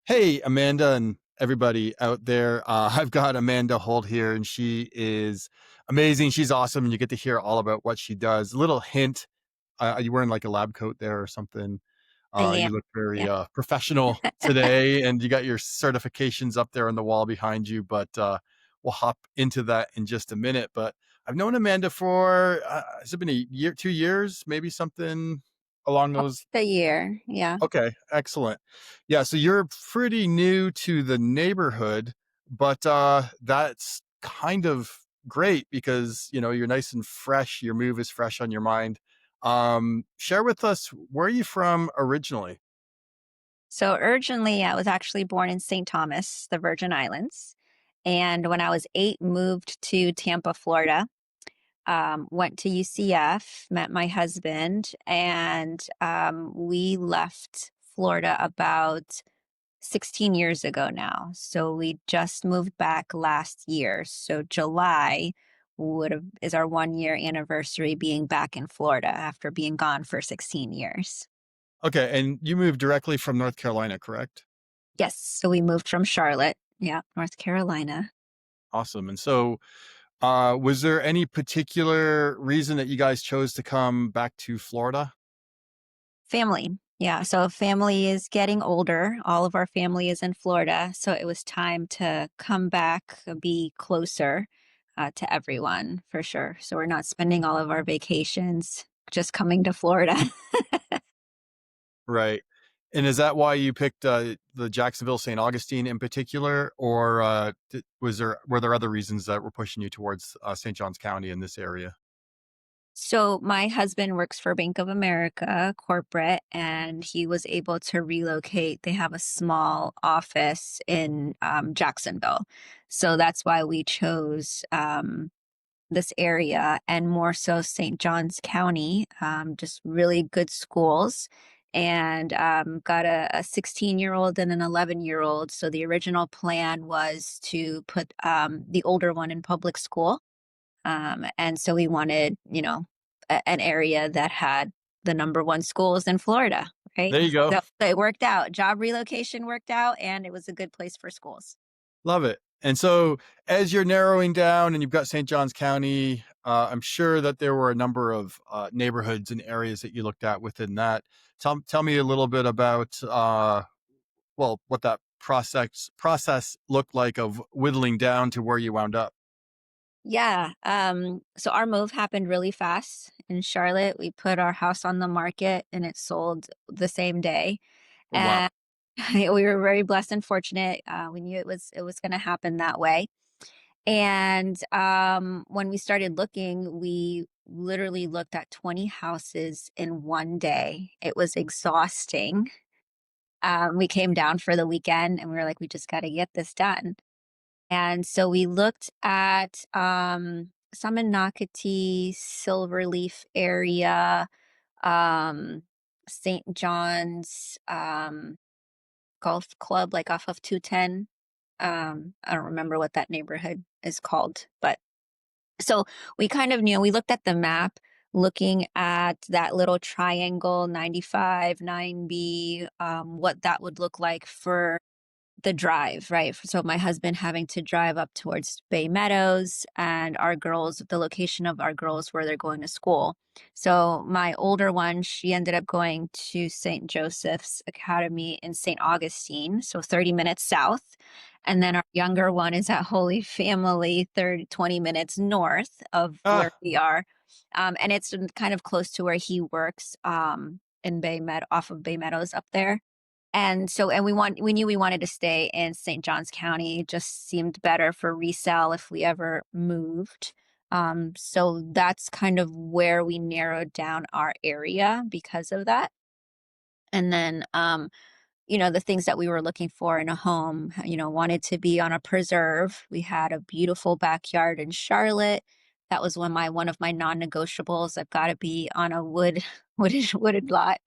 Hey, Amanda and everybody out there. I've got Amanda Holt here, and she is amazing. She's awesome, and you get to hear all about what she does. Little hint: are you wearing like a lab coat there or something? I am. You look very Yeah. professional today, and you got your certifications up there on the wall behind you. But we'll hop into that in just a minute. But I've known Amanda for has it been a year, 2 years, maybe something along those. The year. Yeah. Okay, excellent. Yeah, so you're pretty new to the neighborhood, but that's kind of great because, you're nice and fresh, your move is fresh on your mind. Share with us, where are you from originally? So originally, I was actually born in St. Thomas, the Virgin Islands. And when I was 8, moved to Tampa, Florida. Went to UCF, met my husband, and we left Florida about 16 years ago now. So we just moved back last year. So July would have is our 1 year anniversary being back in Florida after being gone for 16 years. Okay, and you moved directly from North Carolina, correct? Yes, so we moved from Charlotte, yeah, North Carolina. Awesome. And so, was there any particular reason that you guys chose to come back to Florida? Family. Yeah, so family is getting older. All of our family is in Florida, so it was time to come back, be closer to everyone for sure. So we're not spending all of our vacations just coming to Florida. Right. And is that why you picked, the Jacksonville St. Augustine in particular, or, were there other reasons that were pushing you towards, St. Johns County in this area? So my husband works for Bank of America corporate, and he was able to relocate. They have a small office in Jacksonville. So that's why we chose this area, and more so St. Johns County, just really good schools. And got a 16-year-old and an 11-year-old. So the original plan was to put the older one in public school, and so we wanted, an area that had the number one schools in Florida, right? There you go. So it worked out. Job relocation worked out, and it was a good place for schools. Love it. And so, as you're narrowing down and you've got St. Johns County, I'm sure that there were a number of, neighborhoods and areas that you looked at within that. Tell me a little bit about, well, what that process looked like of whittling down to where you wound up. Yeah. So our move happened really fast in Charlotte. We put our house on the market and it sold the same day. Oh, wow. And we were very blessed and fortunate. We knew it was going to happen that way. And when we started looking, we literally looked at 20 houses in one day. It was exhausting. We came down for the weekend and we were like, we just got to get this done. And so we looked at some in Nocatee, Silverleaf area, um, St. John's Golf Club, like off of 210. I don't remember what that neighborhood is called, but so we kind of knew, we looked at the map, looking at that little triangle 95, 9B, what that would look like for the drive, right? So my husband having to drive up towards Bay Meadows, and our girls, the location of our girls where they're going to school. So my older one, she ended up going to St. Joseph's Academy in St. Augustine, so 30 minutes south. And then our younger one is at Holy Family, 30, 20 minutes north of where Ah, we are. And it's kind of close to where he works, in off of Bay Meadows up there. And we knew we wanted to stay in St. Johns County. It just seemed better for resale if we ever moved. So that's kind of where we narrowed down our area because of that. And then the things that we were looking for in a home, wanted to be on a preserve. We had a beautiful backyard in Charlotte. That was one of my non-negotiables. I've got to be on a wooded lot.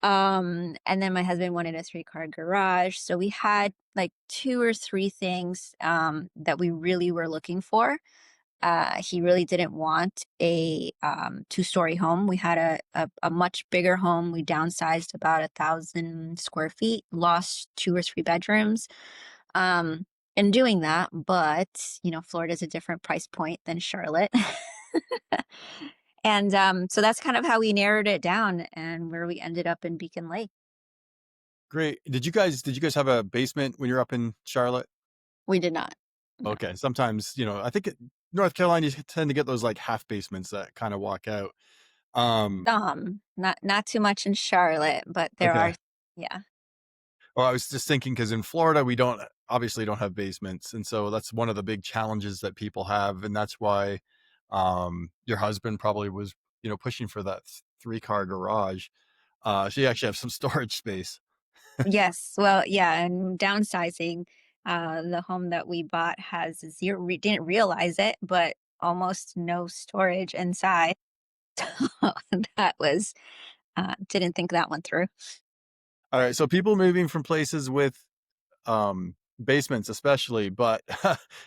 And then my husband wanted a three-car garage. So we had like two or three things that we really were looking for. He really didn't want a two-story home. We had a much bigger home. We downsized about 1,000 square feet, lost two or three bedrooms um, in doing that. But Florida is a different price point than Charlotte. And so that's kind of how we narrowed it down and where we ended up in Beacon Lake. Great. Did you guys have a basement when you're up in Charlotte? We did not. No. Okay. Sometimes, I think North Carolina, you tend to get those like half basements that kind of walk out. Um, Not too much in Charlotte, but there okay. are, yeah. Well, I was just thinking because in Florida we don't have basements, and so that's one of the big challenges that people have, and that's why your husband probably was pushing for that 3-car garage. So you actually have some storage space. Yes, well, yeah, and downsizing, the home that we bought has zero we didn't realize it, but almost no storage inside. So that was didn't think that one through. All right, so people moving from places with basements especially, but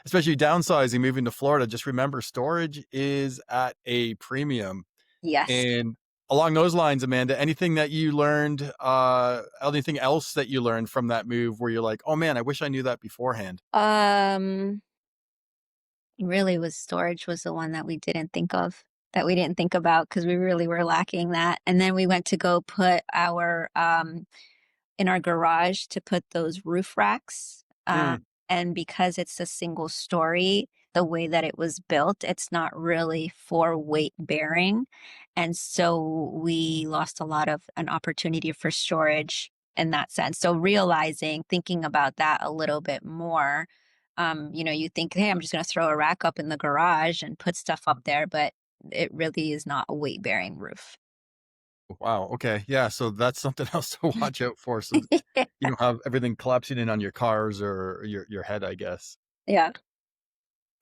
especially downsizing, moving to Florida, just remember storage is at a premium. Yes. And along those lines, Amanda, anything else that you learned from that move where you're like, oh man, I wish I knew that beforehand? Um, really was storage was the one that we didn't think of, that we didn't think about because we really were lacking that. And then we went to go put our in our garage to put those roof racks. Mm, And because it's a single story, the way that it was built, it's not really for weight bearing. And so we lost a lot of an opportunity for storage in that sense. So realizing, thinking about that a little bit more, you think, hey, I'm just going to throw a rack up in the garage and put stuff up there, but it really is not a weight bearing roof. wow. Okay. Yeah. So that's something else to watch out for. So you don't have everything collapsing in on your cars or your head, I guess. Yeah.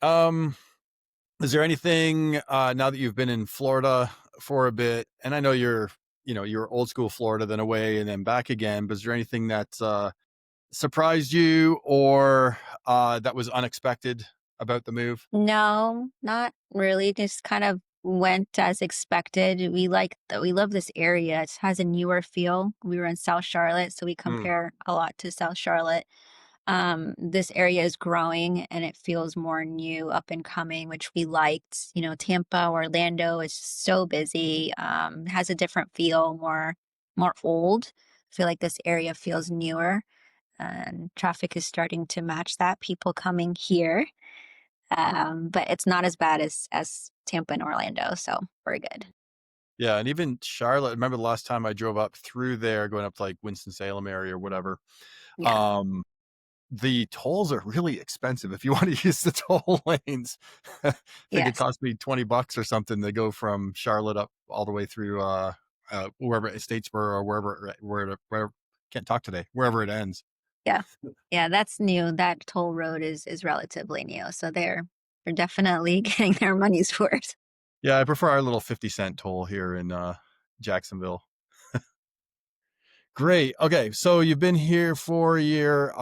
Um, is there anything now that you've been in Florida for a bit, and I know you're old school Florida, then away and then back again, but is there anything that surprised you or that was unexpected about the move? No, not really. Just kind of went as expected. We love this area. It has a newer feel. We were in South Charlotte, so we Mm, compare a lot to South Charlotte. This area is growing and it feels more new, up and coming, which we liked. Tampa, Orlando is so busy. Has a different feel, more old. I feel like this area feels newer and traffic is starting to match that. People coming here, but it's not as bad as Tampa and Orlando, so we're good. yeah, and even Charlotte. I remember the last time I drove up through there, going up to like Winston Salem area or whatever. Yeah, Um, the tolls are really expensive if you want to use the toll lanes. I think it yes, cost me $20 or something to go from Charlotte up all the way through wherever Statesboro or wherever can't talk today, wherever it ends. yeah, yeah. That's new. That toll road is relatively new, so they're definitely getting their money's worth. Yeah, I prefer our little 50-cent toll here in Jacksonville. Great. Okay, so you've been here for a year.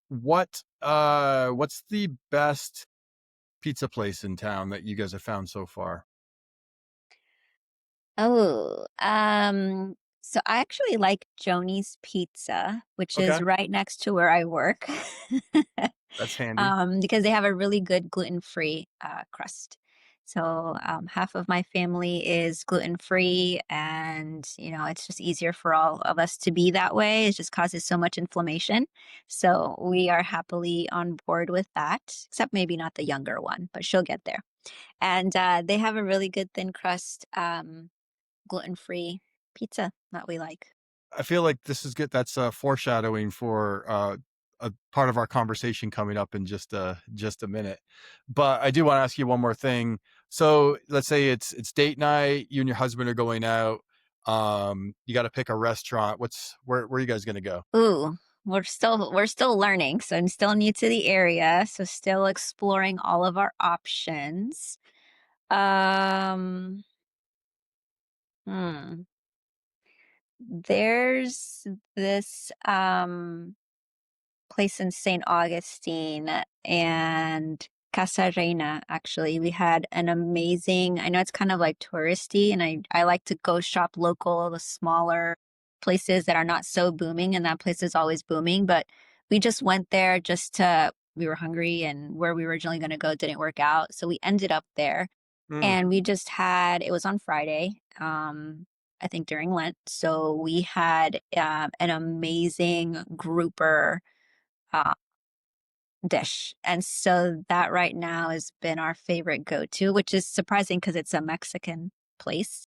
What's the best pizza place in town that you guys have found so far? Oh, so I actually like Joni's Pizza, which is Okay, right next to where I work. that's handy. Because they have a really good gluten-free crust. So half of my family is gluten-free, and it's just easier for all of us to be that way. It just causes so much inflammation. So we are happily on board with that, except maybe not the younger one, but she'll get there. And they have a really good thin crust, gluten-free pizza that we like. I feel like this is good. That's foreshadowing for a part of our conversation coming up in just a minute. But I do want to ask you one more thing. So let's say it's date night. You and your husband are going out. You got to pick a restaurant. Where are you guys going to go? Ooh, we're still learning, so I'm still new to the area, so still exploring all of our options. Um, hmm, there's this place in St. Augustine, and Casa Reina, actually. We had an amazing, I know it's kind of like touristy, and I like to go shop local, the smaller places that are not so booming, and that place is always booming. But we just went there just to, we were hungry, and where we were originally going to go didn't work out. So we ended up there, Mm. and we just had, it was on Friday, I think during Lent. So we had an amazing grouper uh, dish. And so that right now has been our favorite go-to, which is surprising because it's a Mexican place.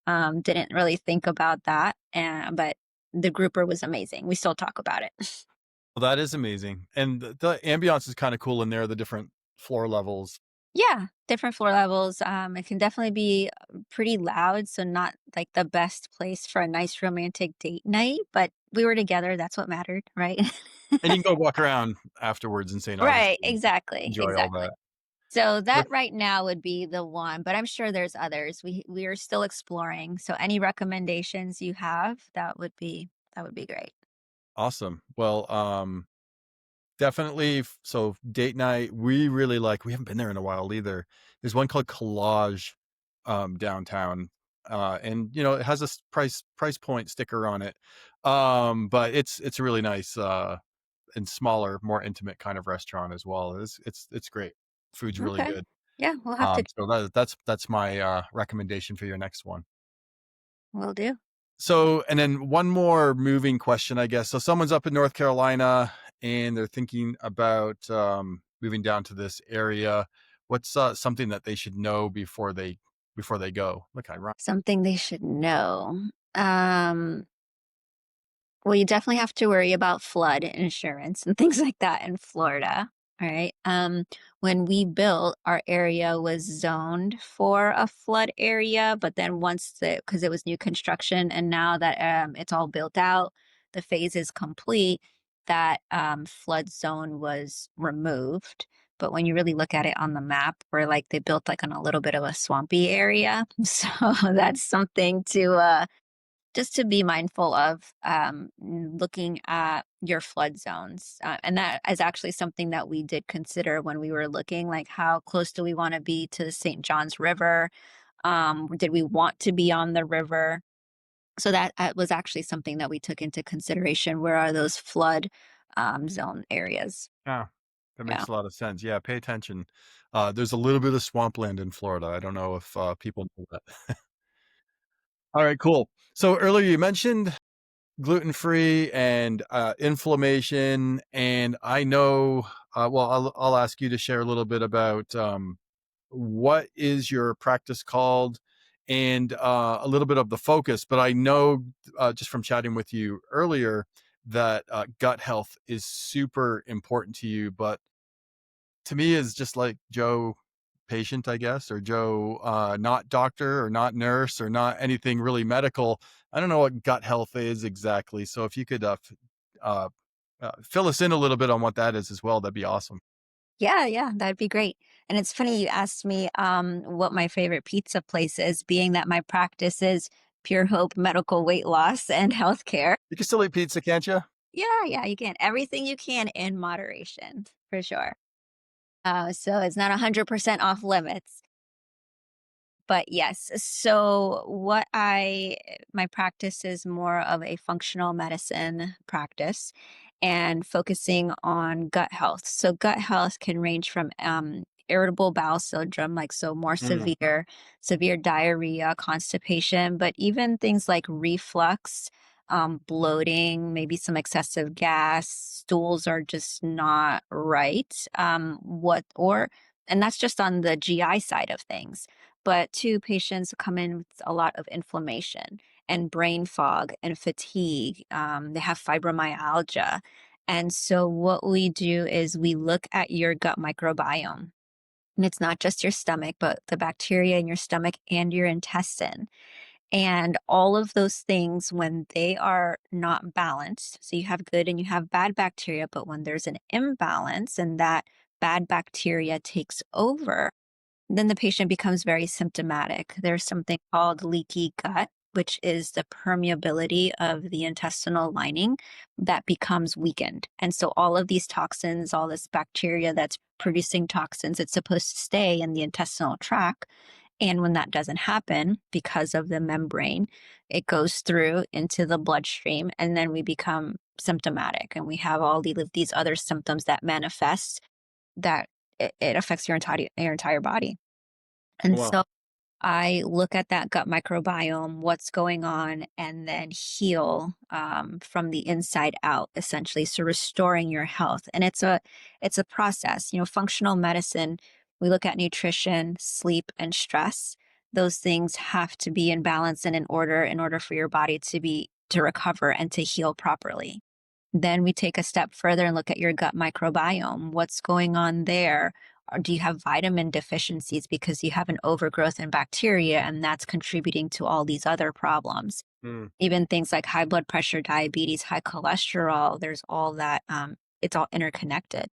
Didn't really think about that, but the grouper was amazing. We still talk about it. Well, that is amazing, and the ambiance is kinda cool in there, the different floor levels. Yeah, different floor levels. It can definitely be pretty loud, so not like the best place for a nice romantic date night, but we were together, that's what mattered, right? And you can go walk around afterwards in St. Right, Augustine, exactly, enjoy all exactly. that. So that That's right now would be the one, but I'm sure there's others. We are still exploring. So any recommendations you have, that would be great. awesome. Well, definitely so date night, we haven't been there in a while either. There's one called Collage, downtown, and, it has a price point sticker on it. But it's a really nice, and smaller, more intimate kind of restaurant as well. It's great. Food's really Okay. good. Yeah, we'll have to, So that's my, recommendation for your next one. we'll do. So, and then one more moving question, I guess. So someone's up in North Carolina and they're thinking about, moving down to this area. What's, something that they should know before they go? Look, I rhyme. Something they should know. Um, Well, you definitely have to worry about flood insurance and things like that in Florida. All right. When we built, our area was zoned for a flood area, but then once because it was new construction, and now that it's all built out, the phase is complete, that flood zone was removed. But when you really look at it on the map, where like they built like on a little bit of a swampy area, so that's something to just to be mindful of looking at your flood zones. And that is actually something that we did consider when we were looking, like how close do we want to be to the St. Johns River? Did we want to be on the river? So that was actually something that we took into consideration. Where are those flood zone areas? Yeah, that Yeah. makes a lot of sense. Yeah, pay attention. There's a little bit of swampland in Florida. I don't know if, people know that. All right, cool. So earlier you mentioned gluten-free and, inflammation, and I know, well, I'll ask you to share a little bit about, what is your practice called and, a little bit of the focus, but I know, just from chatting with you earlier that, gut health is super important to you, but to me is just like Joe patient, I guess, or Joe, not doctor or not nurse or not anything really medical. I don't know what gut health is exactly. So if you could, uh, fill us in a little bit on what that is as well, that'd be awesome. Yeah, yeah, that'd be great. And it's funny you asked me what my favorite pizza place is, being that my practice is Pure Hope Medical Weight Loss and Healthcare. You can still eat pizza, can't you? Yeah, yeah, you can. Everything you can in moderation, for sure. So it's not 100% off limits. But yes, so my practice is more of a functional medicine practice and focusing on gut health. So gut health can range from irritable bowel syndrome, like so more Mm, severe diarrhea, constipation, but even things like reflux, bloating, maybe some excessive gas, stools are just not right. And that's just on the GI side of things, but two patients come in with a lot of inflammation and brain fog and fatigue. They have fibromyalgia. And so, what we do is we look at your gut microbiome. And it's not just your stomach, but the bacteria in your stomach and your intestine. And all of those things, when they are not balanced, so you have good and you have bad bacteria, but when there's an imbalance and that bad bacteria takes over, then the patient becomes very symptomatic. There's something called leaky gut, which is the permeability of the intestinal lining that becomes weakened. And so all of these toxins, all this bacteria that's producing toxins, it's supposed to stay in the intestinal tract. And when that doesn't happen because of the membrane, it goes through into the bloodstream, and then we become symptomatic and we have all these other symptoms that manifest that it affects your entire body. And Wow. so I look at that gut microbiome, what's going on, and then heal from the inside out, essentially. So restoring your health, and it's a process. You know, functional medicine. We look at nutrition, sleep, and stress. Those things have to be in balance and in order for your body to recover and to heal properly. Then we take a step further and look at your gut microbiome. What's going on there? Or do you have vitamin deficiencies because you have an overgrowth in bacteria and that's contributing to all these other problems? Mm. Even things like high blood pressure, diabetes, high cholesterol, there's all that, it's all interconnected.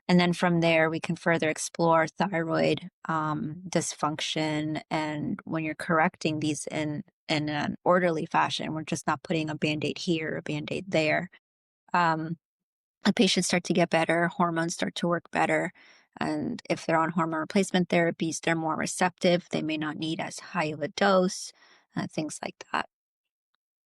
And then from there, we can further explore thyroid dysfunction. And when you're correcting these in an orderly fashion, we're just not putting a band aid here, a band aid there. Um, the patients start to get better, hormones start to work better. And if they're on hormone replacement therapies, they're more receptive. They may not need as high of a dose, things like that.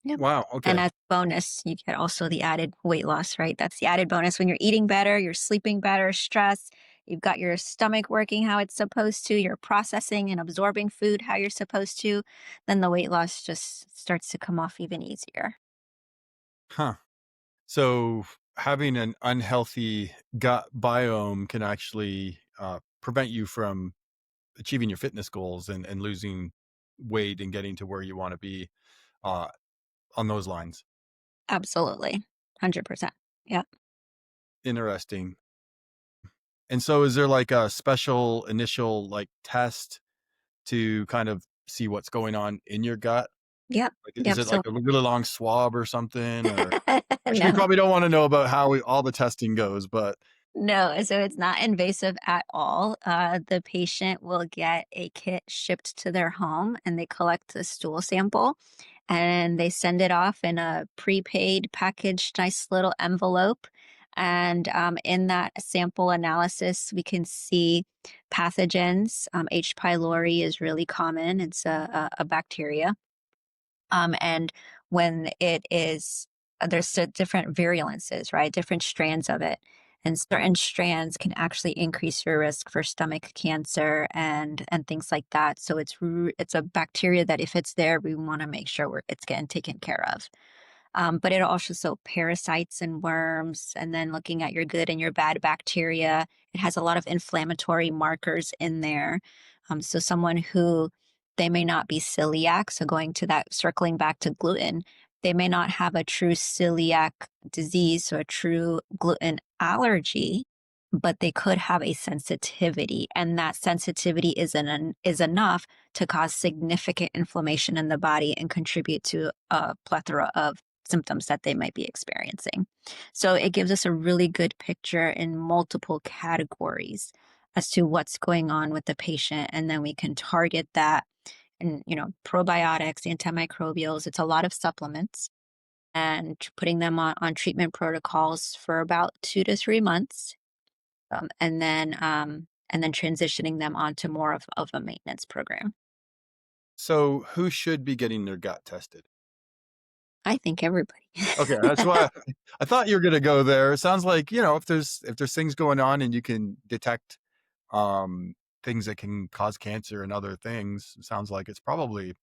Yep. Wow. And Okay. as bonus, you get also the added weight loss, right? That's the added bonus when you're eating better, you're sleeping better, stress, you've got your stomach working how it's supposed to, you're processing and absorbing food how you're supposed to, then the weight loss just starts to come off even easier. Huh. So having an unhealthy gut biome can actually prevent you from achieving your fitness goals and losing weight and getting to where you want to be uh, on those lines. Absolutely. 100%. Yeah. Interesting. And so is there like a special initial like test to kind of see what's going on in your gut? Yep. Like, is Yep. it like a really long swab or something? Or you No. probably don't want to know about how all the testing goes, but No, so it's not invasive at all. The patient will get a kit shipped to their home and they collect a stool sample and they send it off in a prepaid packaged nice little envelope. And in that sample analysis, we can see pathogens. H. pylori is really common. It's a bacteria. And when it is, there's different virulences, right? Different strands of it. And certain strands can actually increase your risk for stomach cancer and things like that. So it's a bacteria that if it's there, we want to make sure it's getting taken care of. But it also so parasites and worms, and then looking at your good and your bad bacteria. It has a lot of inflammatory markers in there. So someone who they may not be celiac, so going to that, circling back to gluten, they may not have a true celiac disease, so a true gluten allergy, but they could have a sensitivity, and that sensitivity is enough to cause significant inflammation in the body and contribute to a plethora of symptoms that they might be experiencing. So it gives us a really good picture in multiple categories as to what's going on with the patient. And then we can target that and, probiotics, antimicrobials, it's a lot of supplements and putting them on treatment protocols for about 2 to 3 months. And then transitioning them onto more of a maintenance program. so who should be getting their gut tested? I think everybody. Okay, that's why I thought you were gonna go there. It sounds like, if there's things going on and you can detect um things that can cause cancer and other things, it sounds like it's probably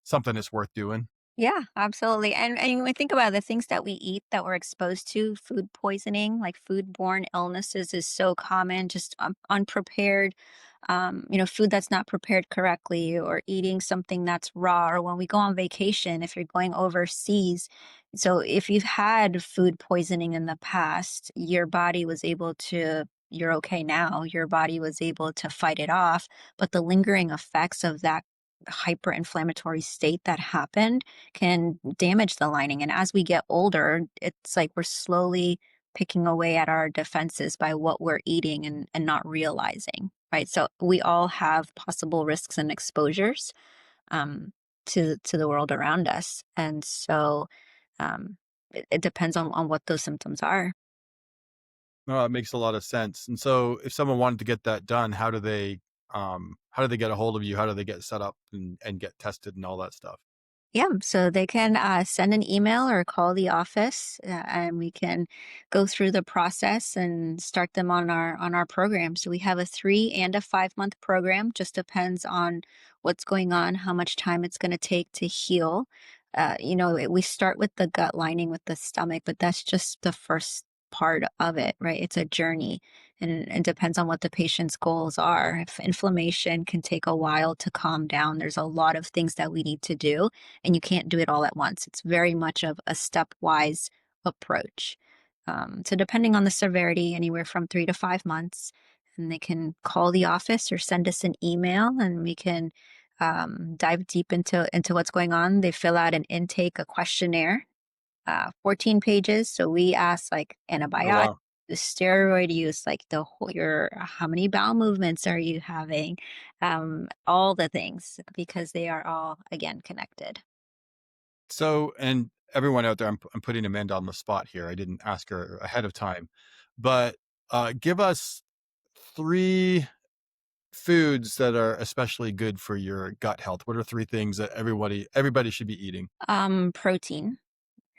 something that's worth doing. Yeah, absolutely. And when we think about the things that we eat that we're exposed to, food poisoning, like foodborne illnesses is so common, just unprepared, food that's not prepared correctly or eating something that's raw or when we go on vacation, if you're going overseas. So if you've had food poisoning in the past, your body was able to you're okay now. Your body was able to fight it off, but the lingering effects of that hyperinflammatory state that happened can damage the lining. And as we get older, it's like we're slowly picking away at our defenses by what we're eating and not realizing, right? So we all have possible risks and exposures. Um, to the world around us. And so it depends on what those symptoms are. No, it makes a lot of sense. And so if someone wanted to get that done, how do they get a hold of you? How do they get set up and get tested and all that stuff? Yeah, so they can send an email or call the office, and we can go through the process and start them on our program. So we have a 3 and a 5 month program. Just depends on what's going on, how much time it's going to take to heal. We start with the gut lining with the stomach, but that's just the first part of it, right? It's a journey, and it depends on what the patient's goals are. If inflammation can take a while to calm down, there's a lot of things that we need to do, and you can't do it all at once. It's very much of a stepwise approach. So, depending on the severity, anywhere from 3 to 5 months, and they can call the office or send us an email, and we can dive deep into what's going on. They fill out an intake, a questionnaire, 14 pages. So we ask like Oh, antibiotic, wow. the steroid use, like the whole your how many bowel movements are you having, all the things because they are all again connected. So, and everyone out there, I'm putting Amanda on the spot here. I didn't ask her ahead of time, but give us three foods that are especially good for your gut health. What are three things that everybody should be eating? Protein,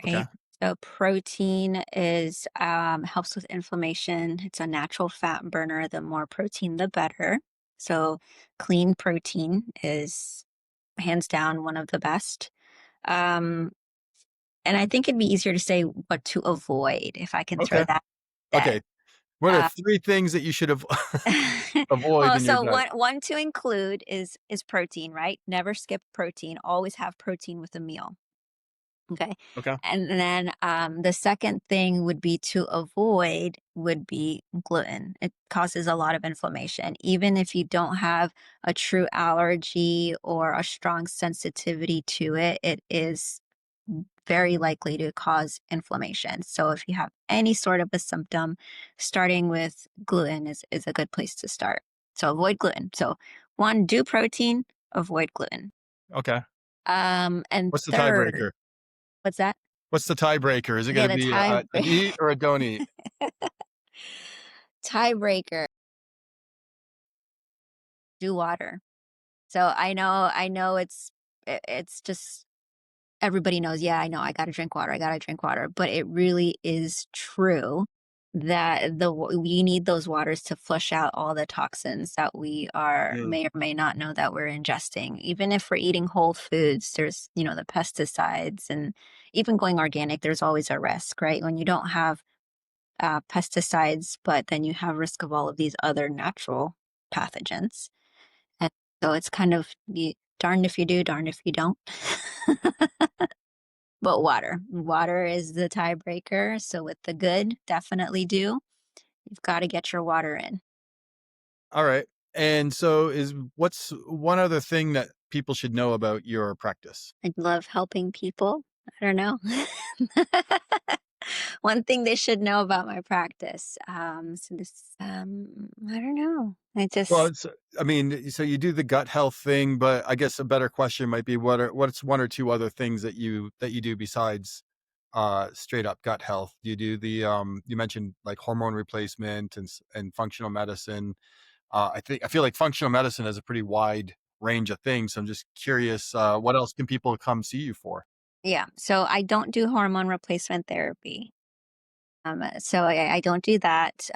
Okay. right? So protein is helps with inflammation. It's a natural fat burner. The more protein, the better. So clean protein is hands down one of the best. Um, and I think it'd be easier to say what to avoid if I can throw Okay. that there. Okay. What are Uh, three things that you should avoid well, in your so gut? one to include is protein, right? Never skip protein. Always have protein with a meal. Okay. Okay. And then the second thing would be to avoid would be gluten. It causes a lot of inflammation. Even if you don't have a true allergy or a strong sensitivity to it, it is very likely to cause inflammation. So if you have any sort of a symptom, starting with gluten is a good place to start. So avoid gluten. So one, do protein, avoid gluten. Okay. And What's the third, tiebreaker? what's that? What's the tiebreaker? Is it Okay, gonna the be an eat or a don't eat? tiebreaker, do water. So I know it's just everybody knows, yeah, I know I gotta drink water, I gotta drink water. But it really is true that we need those waters to flush out all the toxins that we are Mm. may or may not know that we're ingesting. Even if we're eating whole foods, there's, the pesticides, and even going organic, there's always a risk, right? When you don't have pesticides, but then you have risk of all of these other natural pathogens. And so it's kind of darned if you do, darned if you don't. But water is the tiebreaker. So with the good, definitely do. You've got to get your water in. All right. And so what's one other thing that people should know about your practice? I love helping people. I don't know. One thing they should know about my practice. I don't know. I Well, just, I mean, so you do the gut health thing, but I guess a better question might be what's one or two other things that you do besides straight up gut health? Do you do you mentioned like hormone replacement and functional medicine. I feel like functional medicine has a pretty wide range of things. So I'm just curious, what else can people come see you for? yeah. So I don't do hormone replacement therapy. So I don't do that.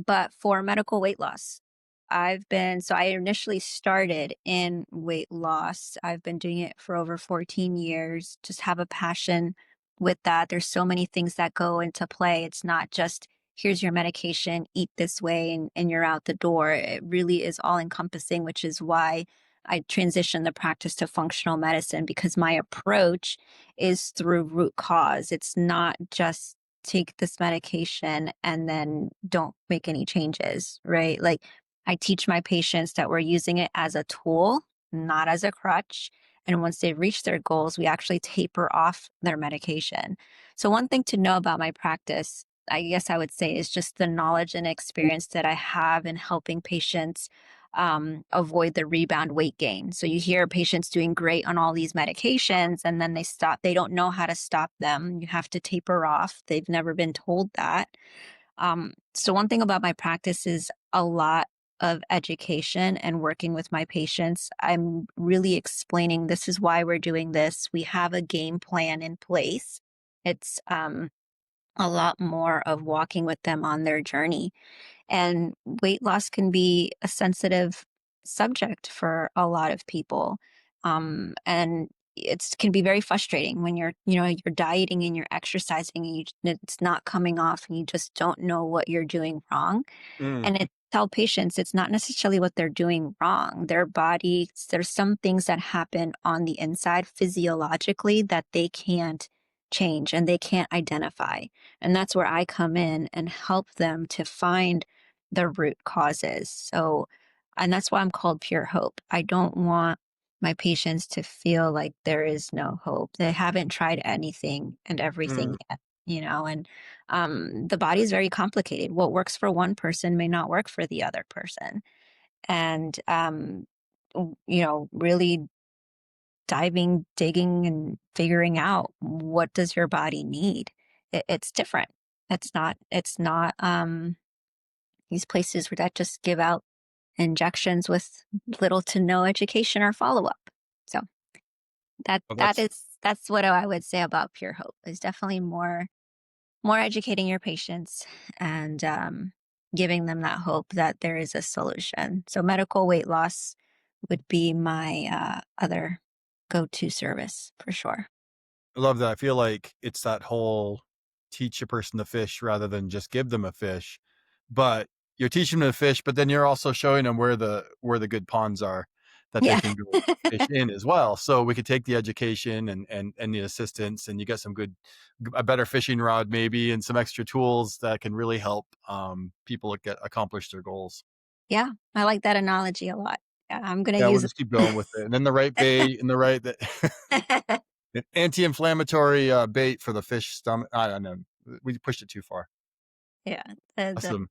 But for medical weight loss, I initially started in weight loss. I've been doing it for over 14 years, just have a passion with that. There's so many things that go into play. It's not just here's your medication, eat this way, and you're out the door. It really is all encompassing, which is why I transitioned the practice to functional medicine because my approach is through root cause. It's not just take this medication and then don't make any changes, right? Like I teach my patients that we're using it as a tool, not as a crutch. And once they reach their goals, we actually taper off their medication. So, one thing to know about my practice, I guess I would say, is just the knowledge and experience that I have in helping patients avoid the rebound weight gain. So you hear patients doing great on all these medications and then they stop. They don't know how to stop them. You have to taper off. They've never been told that. So one thing about my practice is a lot of education and working with my patients. I'm really explaining this is why we're doing this. We have a game plan in place. It's a lot more of walking with them on their journey. And weight loss can be a sensitive subject for a lot of people. And it's can be very frustrating when you're dieting and you're exercising and it's not coming off and you just don't know what you're doing wrong. Mm, And it tell patients it's not necessarily what they're doing wrong. Their body, there's some things that happen on the inside physiologically that they can't change and they can't identify. And that's where I come in and help them to find the root causes. So, and that's why I'm called Pure Hope. I don't want my patients to feel like there is no hope. They haven't tried anything and everything mm. yet, and the body is very complicated. What works for one person may not work for the other person. And, really diving, digging, and figuring out what does your body need. It's different. It's not these places where that just give out injections with little to no education or follow up. So that Well, that that's is that's what I would say about Pure Hope. Is definitely more educating your patients and giving them that hope that there is a solution. So, medical weight loss would be my other go to service for sure. I love that. I feel like it's that whole teach a person to fish rather than just give them a fish. But you're teaching them to fish, but then you're also showing them where the good ponds are that they Yeah. can go fish in as well. So we could take the education and the assistance, and you get some a better fishing rod maybe, and some extra tools that can really help people get accomplish their goals. Yeah. I like that analogy a lot. Yeah, I'm going to Yeah, we'll use just keep going with it, and then the right bait and the right that it. an anti-inflammatory bait for the fish stomach. I don't know. We pushed it too far. Yeah. Awesome.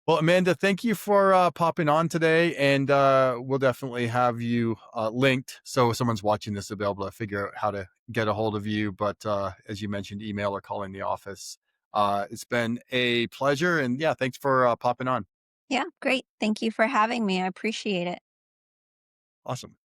Well, Amanda, thank you for popping on today, and we'll definitely have you linked so if someone's watching this, they'll be able to figure out how to get a hold of you. But as you mentioned, email or calling the office. It's been a pleasure, and yeah, thanks for popping on. Yeah. Great. Thank you for having me. I appreciate it. Awesome.